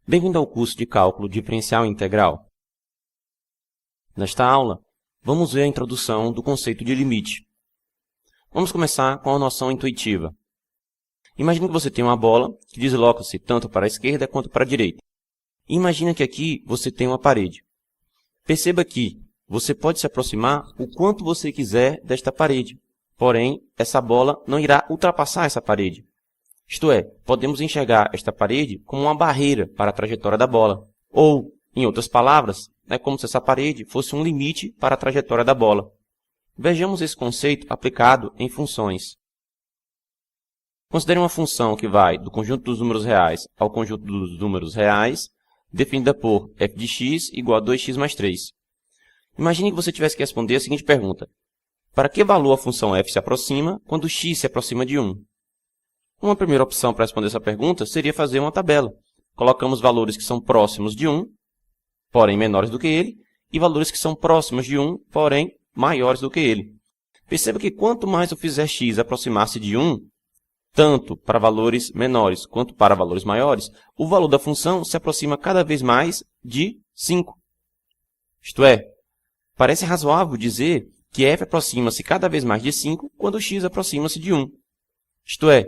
Bem-vindo ao curso de Cálculo Diferencial e Integral. Nesta aula, vamos ver a introdução do conceito de limite. Vamos começar com a noção intuitiva. Imagine que você tem uma bola que desloca-se tanto para a esquerda quanto para a direita. E imagine que aqui você tem uma parede. Perceba que você pode se aproximar o quanto você quiser desta parede. Porém, essa bola não irá ultrapassar essa parede. Isto é, podemos enxergar esta parede como uma barreira para a trajetória da bola. Ou, em outras palavras, é como se essa parede fosse um limite para a trajetória da bola. Vejamos esse conceito aplicado em funções. Considere uma função que vai do conjunto dos números reais ao conjunto dos números reais, definida por f de x igual a 2x mais 3. Imagine que você tivesse que responder a seguinte pergunta. Para que valor a função f se aproxima quando x se aproxima de 1? Uma primeira opção para responder essa pergunta seria fazer uma tabela. Colocamos valores que são próximos de 1, porém menores do que ele, e valores que são próximos de 1, porém maiores do que ele. Perceba que quanto mais eu fizer x aproximar-se de 1, tanto para valores menores quanto para valores maiores, o valor da função se aproxima cada vez mais de 5. Isto é, parece razoável dizer que f aproxima-se cada vez mais de 5 quando x aproxima-se de 1. Isto é,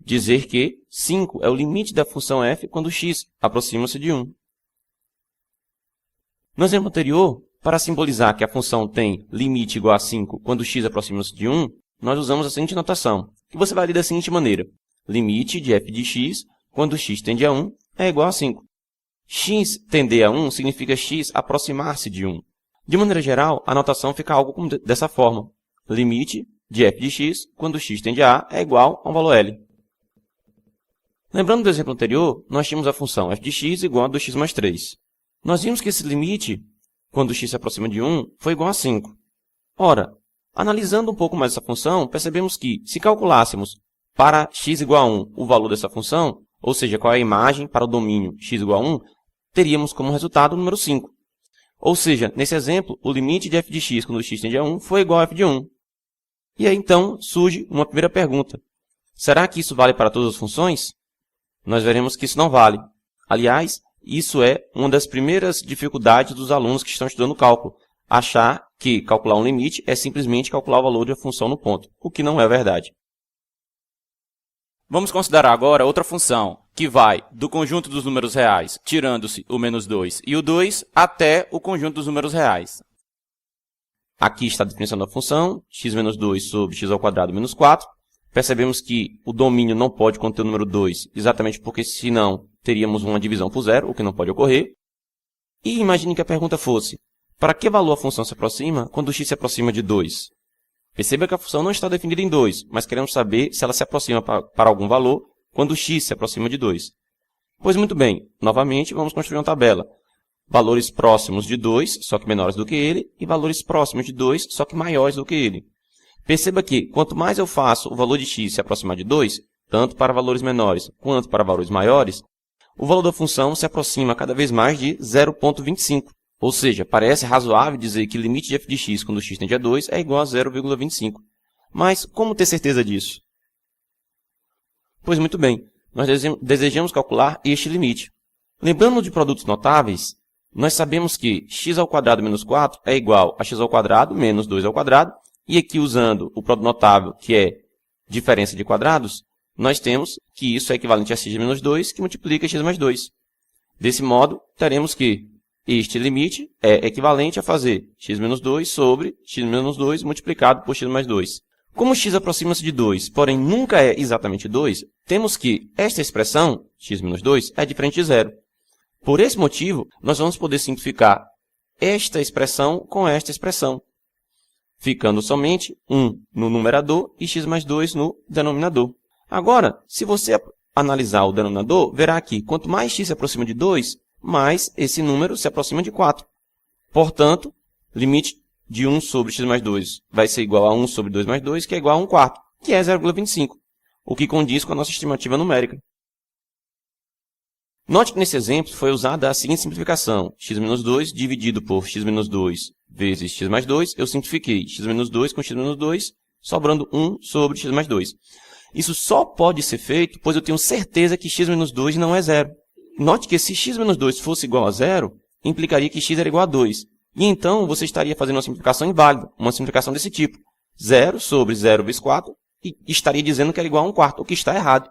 dizer que 5 é o limite da função f quando x aproxima-se de 1. No exemplo anterior, para simbolizar que a função tem limite igual a 5 quando x aproxima-se de 1, nós usamos a seguinte notação, que você vai ler da seguinte maneira. Limite de f de x quando x tende a 1 é igual a 5. X tender a 1 significa x aproximar-se de 1. De maneira geral, a notação fica algo dessa forma. Limite de f de x quando x tende a é igual a um valor L. Lembrando do exemplo anterior, nós tínhamos a função f de x igual a 2x mais 3. Nós vimos que esse limite, quando x se aproxima de 1, foi igual a 5. Ora, analisando um pouco mais essa função, percebemos que, se calculássemos para x igual a 1 o valor dessa função, ou seja, qual é a imagem para o domínio x igual a 1, teríamos como resultado o número 5. Ou seja, nesse exemplo, o limite de f de x quando x tende a 1 foi igual a f de 1. E aí, então, surge uma primeira pergunta. Será que isso vale para todas as funções? Nós veremos que isso não vale. Aliás, isso é uma das primeiras dificuldades dos alunos que estão estudando cálculo. Achar que calcular um limite é simplesmente calcular o valor de uma função no ponto, o que não é verdade. Vamos considerar agora outra função, que vai do conjunto dos números reais, tirando-se o menos 2 e o 2, até o conjunto dos números reais. Aqui está a definição da função, x menos 2 sobre x ao quadrado menos 4. Percebemos que o domínio não pode conter o número 2, exatamente porque senão teríamos uma divisão por zero, o que não pode ocorrer. E imagine que a pergunta fosse, para que valor a função se aproxima quando x se aproxima de 2? Perceba que a função não está definida em 2, mas queremos saber se ela se aproxima para algum valor quando x se aproxima de 2. Pois muito bem, novamente vamos construir uma tabela. Valores próximos de 2, só que menores do que ele, e valores próximos de 2, só que maiores do que ele. Perceba que, quanto mais eu faço o valor de x se aproximar de 2, tanto para valores menores quanto para valores maiores, o valor da função se aproxima cada vez mais de 0,25. Ou seja, parece razoável dizer que o limite de f de x quando x tende a 2 é igual a 0,25. Mas como ter certeza disso? Pois muito bem, nós desejamos calcular este limite. Lembrando de produtos notáveis, nós sabemos que x ao quadrado menos 4 é igual a x ao quadrado menos 2 ao quadrado, e aqui usando o produto notável, que é diferença de quadrados, nós temos que isso é equivalente a x menos 2, que multiplica x mais 2. Desse modo, teremos que este limite é equivalente a fazer x menos 2 sobre x menos 2 multiplicado por x mais 2. Como x aproxima-se de 2, porém nunca é exatamente 2, temos que esta expressão, x menos 2, é diferente de zero. Por esse motivo, nós vamos poder simplificar esta expressão com esta expressão, ficando somente 1 no numerador e x mais 2 no denominador. Agora, se você analisar o denominador, verá que quanto mais x se aproxima de 2, mais esse número se aproxima de 4. Portanto, limite de 1 sobre x mais 2 vai ser igual a 1 sobre 2 mais 2, que é igual a 1 quarto, que é 0,25, o que condiz com a nossa estimativa numérica. Note que nesse exemplo foi usada a seguinte simplificação, x menos 2 dividido por x menos 2 vezes x mais 2, eu simplifiquei x menos 2 com x menos 2, sobrando 1 sobre x mais 2. Isso só pode ser feito, pois eu tenho certeza que x menos 2 não é zero. note que se x menos 2 fosse igual a 0, implicaria que x era igual a 2. E então você estaria fazendo uma simplificação inválida, uma simplificação desse tipo. 0 sobre 0 vezes 4, e estaria dizendo que era igual a 1/4, o que está errado.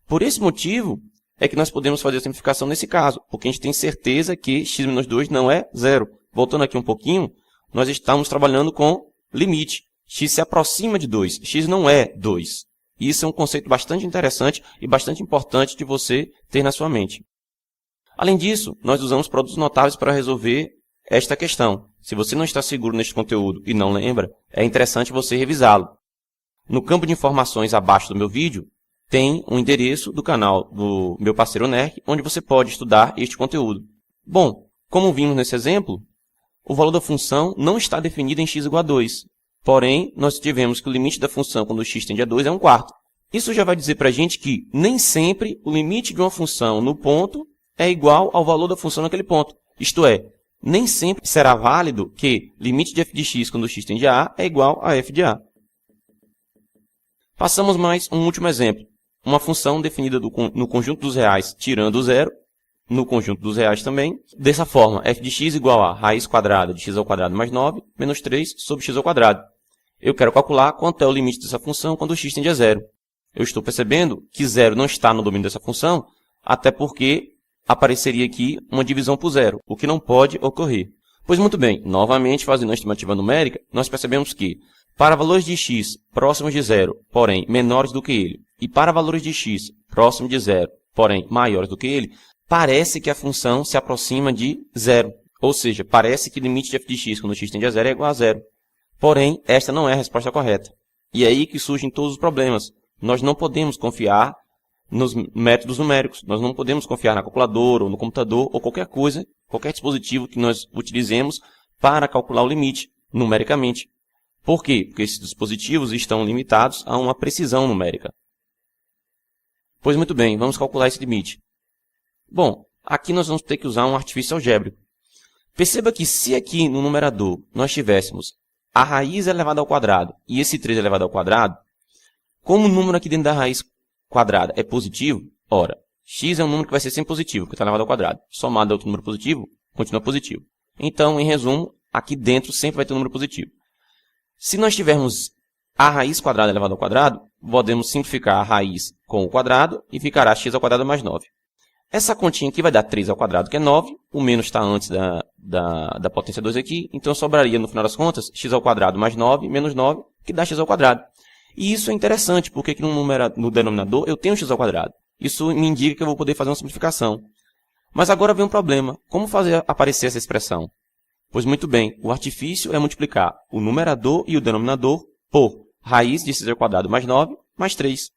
Por esse motivo, é que nós podemos fazer a simplificação nesse caso, porque a gente tem certeza que x menos 2 não é 0. Voltando aqui um pouquinho, nós estamos trabalhando com limite. X se aproxima de 2, x não é 2. Isso é um conceito bastante interessante e bastante importante de você ter na sua mente. Além disso, nós usamos produtos notáveis para resolver esta questão. Se você não está seguro neste conteúdo e não lembra, é interessante você revisá-lo. No campo de informações abaixo do meu vídeo, tem um endereço do canal do meu parceiro NERC, onde você pode estudar este conteúdo. Bom, como vimos nesse exemplo, o valor da função não está definido em x igual a 2. Porém, nós tivemos que o limite da função quando x tende a 2 é 1/4. Isso já vai dizer para a gente que nem sempre o limite de uma função no ponto é igual ao valor da função naquele ponto. Isto é, nem sempre será válido que limite de f de x quando x tende a é igual a f de a. Passamos mais um último exemplo. Uma função definida no conjunto dos reais tirando o zero, no conjunto dos reais também. Dessa forma, f de x igual a raiz quadrada de x ao quadrado mais 9 menos 3 sobre x ao quadrado. Eu quero calcular quanto é o limite dessa função quando x tende a zero. Eu estou percebendo que zero não está no domínio dessa função, até porque apareceria aqui uma divisão por zero, o que não pode ocorrer. Pois muito bem, novamente fazendo a estimativa numérica, nós percebemos que para valores de x próximos de zero, porém menores do que ele, e para valores de x próximos de zero, porém maiores do que ele, parece que a função se aproxima de zero. Ou seja, parece que o limite de f de x quando x tende a zero é igual a zero. Porém, esta não é a resposta correta. E é aí que surgem todos os problemas. Nós não podemos confiar nos métodos numéricos. Nós não podemos confiar na calculadora, ou no computador, ou qualquer coisa, qualquer dispositivo que nós utilizemos para calcular o limite, numericamente. Por quê? Porque esses dispositivos estão limitados a uma precisão numérica. Pois muito bem, vamos calcular esse limite. Bom, aqui nós vamos ter que usar um artifício algébrico. Perceba que se aqui no numerador nós tivéssemos a raiz elevada ao quadrado e esse 3 elevado ao quadrado, como o número aqui dentro da raiz quadrada é positivo, ora, x é um número que vai ser sempre positivo, porque está elevado ao quadrado. Somado a outro número positivo, continua positivo. Então, em resumo, aqui dentro sempre vai ter um número positivo. Se nós tivermos a raiz quadrada elevada ao quadrado, podemos simplificar a raiz com o quadrado e ficará x ao quadrado mais 9. Essa continha aqui vai dar 3 ao quadrado, que é 9. O menos está antes da potência 2 aqui. Então, sobraria, no final das contas, x ao quadrado mais 9 menos 9, que dá x ao quadrado. E isso é interessante, porque aqui no denominador eu tenho x ao quadrado. Isso me indica que eu vou poder fazer uma simplificação. Mas agora vem um problema. Como fazer aparecer essa expressão? Pois muito bem, o artifício é multiplicar o numerador e o denominador por raiz de x ao quadrado mais 9 mais 3.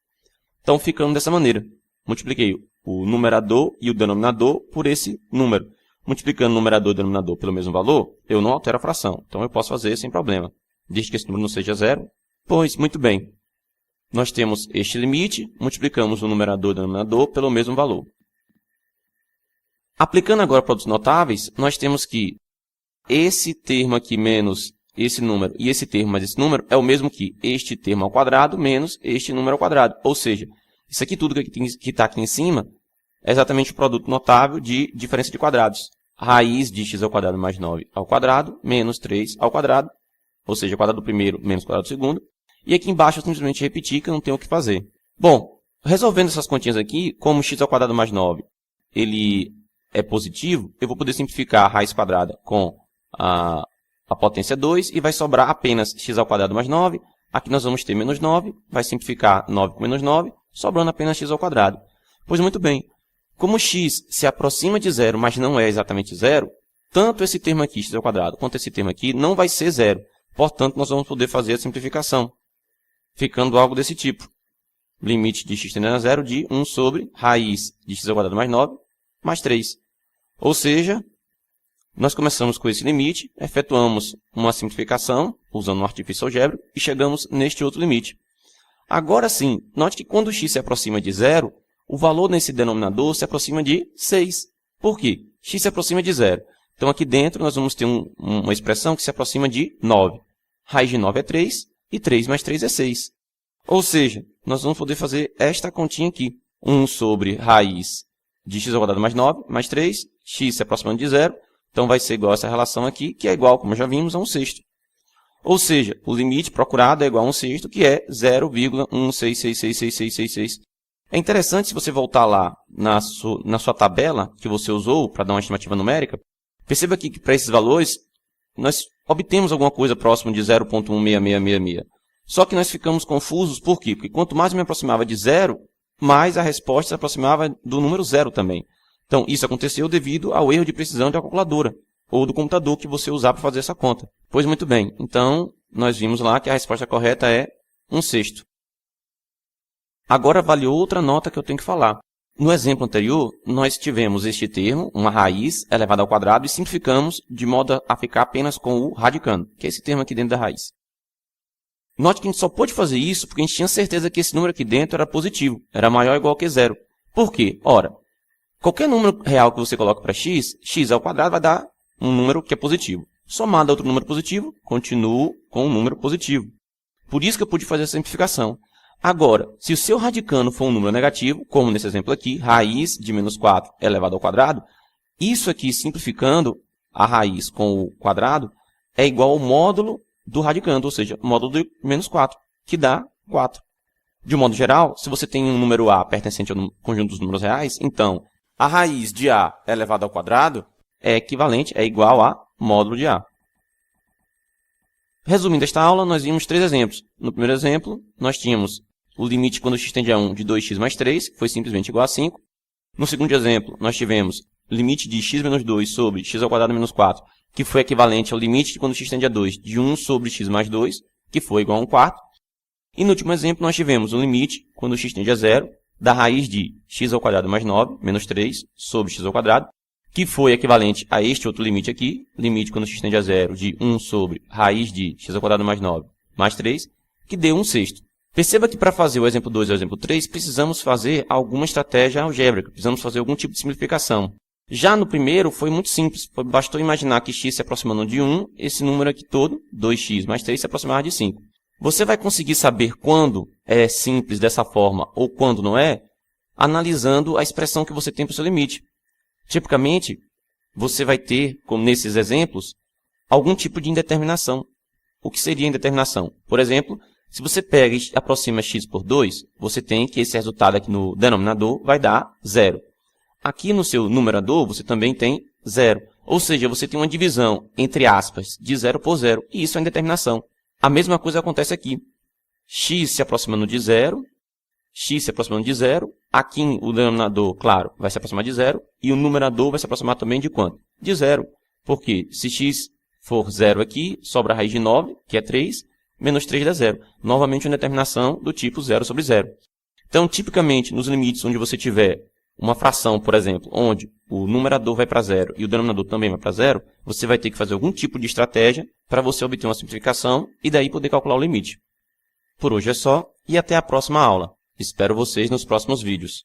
Então, ficando dessa maneira. Multipliquei o numerador e o denominador por esse número. Multiplicando o numerador e o denominador pelo mesmo valor, eu não altero a fração. Então, eu posso fazer sem problema. Desde que esse número não seja zero. Pois, muito bem. Nós temos este limite, multiplicamos o numerador e o denominador pelo mesmo valor. Aplicando agora produtos notáveis, nós temos que esse termo aqui menos esse número e esse termo mais esse número é o mesmo que este termo ao quadrado menos este número ao quadrado. Ou seja, isso aqui tudo que está aqui em cima é exatamente o produto notável de diferença de quadrados. Raiz de x ao quadrado mais 9 ao quadrado menos 3 ao quadrado. Ou seja, o quadrado do primeiro menos o quadrado do segundo. E aqui embaixo eu simplesmente repetir que eu não tenho o que fazer. Bom, resolvendo essas continhas aqui, como x ao quadrado mais 9 ele é positivo, eu vou poder simplificar a raiz quadrada com a potência 2 e vai sobrar apenas x ao quadrado mais 9. Aqui nós vamos ter menos 9, vai simplificar 9 com menos 9, sobrando apenas x ao quadrado. Pois muito bem, como x se aproxima de zero, mas não é exatamente zero, tanto esse termo aqui, x ao quadrado, quanto esse termo aqui não vai ser zero. Portanto, nós vamos poder fazer a simplificação, ficando algo desse tipo. Limite de x tendendo a zero de 1 sobre raiz de x ao quadrado mais 9 mais 3. Ou seja, nós começamos com esse limite, efetuamos uma simplificação, usando um artifício algébrico, e chegamos neste outro limite. Agora sim, note que quando x se aproxima de zero, o valor nesse denominador se aproxima de 6. Por quê? X se aproxima de zero. Então, aqui dentro, nós vamos ter uma expressão que se aproxima de 9. Raiz de 9 é 3, e 3 mais 3 é 6. Ou seja, nós vamos poder fazer esta continha aqui. 1 sobre raiz de x ao quadrado mais 9, mais 3, x se aproximando de zero, então vai ser igual a essa relação aqui, que é igual, como já vimos, a 1/6. Ou seja, o limite procurado é igual a 1/6, que é 0,1666666. É interessante, se você voltar lá na sua tabela que você usou para dar uma estimativa numérica, perceba aqui que para esses valores, nós obtemos alguma coisa próximo de 0,16666. Só que nós ficamos confusos, por quê? Porque quanto mais eu me aproximava de zero, mais a resposta se aproximava do número zero também. Então, isso aconteceu devido ao erro de precisão da calculadora, ou do computador que você usar para fazer essa conta. Pois muito bem, então nós vimos lá que a resposta correta é 1/6. Agora vale outra nota que eu tenho que falar. No exemplo anterior, nós tivemos este termo, uma raiz elevada ao quadrado, e simplificamos de modo a ficar apenas com o radicando, que é esse termo aqui dentro da raiz. Note que a gente só pôde fazer isso porque a gente tinha certeza que esse número aqui dentro era positivo, era maior ou igual que zero. Por quê? Ora, qualquer número real que você coloque para x, x ao quadrado vai dar um número que é positivo. Somado a outro número positivo, continuo com um número positivo. Por isso que eu pude fazer essa simplificação. Agora, se o seu radicando for um número negativo, como nesse exemplo aqui, raiz de menos 4 elevado ao quadrado, isso aqui, simplificando a raiz com o quadrado, é igual ao módulo do radicando, ou seja, módulo de menos 4, que dá 4. De um modo geral, se você tem um número a pertencente ao conjunto dos números reais, então a raiz de a elevado ao quadrado é equivalente, é igual a módulo de a. Resumindo esta aula, nós vimos 3 exemplos. No primeiro exemplo, nós tínhamos o limite quando x tende a 1 de 2x mais 3, que foi simplesmente igual a 5. No segundo exemplo, nós tivemos limite de x menos 2 sobre x ao quadrado menos 4, que foi equivalente ao limite de quando x tende a 2 de 1 sobre x mais 2, que foi igual a 1/4. E no último exemplo, nós tivemos o limite quando x tende a 0 da raiz de x ao quadrado mais 9, menos 3, sobre x ao quadrado, que foi equivalente a este outro limite aqui, limite quando x tende a 0 de 1 sobre raiz de x ao quadrado mais 9, mais 3, que deu 1/6. Perceba que para fazer o exemplo 2 e o exemplo 3, precisamos fazer alguma estratégia algébrica, precisamos fazer algum tipo de simplificação. Já no primeiro foi muito simples, bastou imaginar que x se aproximando de 1, esse número aqui todo, 2x mais 3, se aproximava de 5. Você vai conseguir saber quando é simples dessa forma ou quando não é, analisando a expressão que você tem para o seu limite. Tipicamente, você vai ter, como nesses exemplos, algum tipo de indeterminação. O que seria indeterminação? Por exemplo, se você pega e aproxima x por 2, você tem que esse resultado aqui no denominador vai dar 0. Aqui no seu numerador, você também tem 0. Ou seja, você tem uma divisão, entre aspas, de 0 por 0. E isso é indeterminação. A mesma coisa acontece aqui. X se aproximando de 0, x se aproximando de 0. Aqui o denominador, claro, vai se aproximar de 0. E o numerador vai se aproximar também de quanto? De 0. Porque se x for 0 aqui, sobra a raiz de 9, que é 3, menos 3 dá 0. Novamente uma determinação do tipo 0 sobre 0. Então, tipicamente, nos limites onde você tiver uma fração, por exemplo, onde o numerador vai para 0 e o denominador também vai para 0, você vai ter que fazer algum tipo de estratégia para você obter uma simplificação e daí poder calcular o limite. Por hoje é só e até a próxima aula. Espero vocês nos próximos vídeos.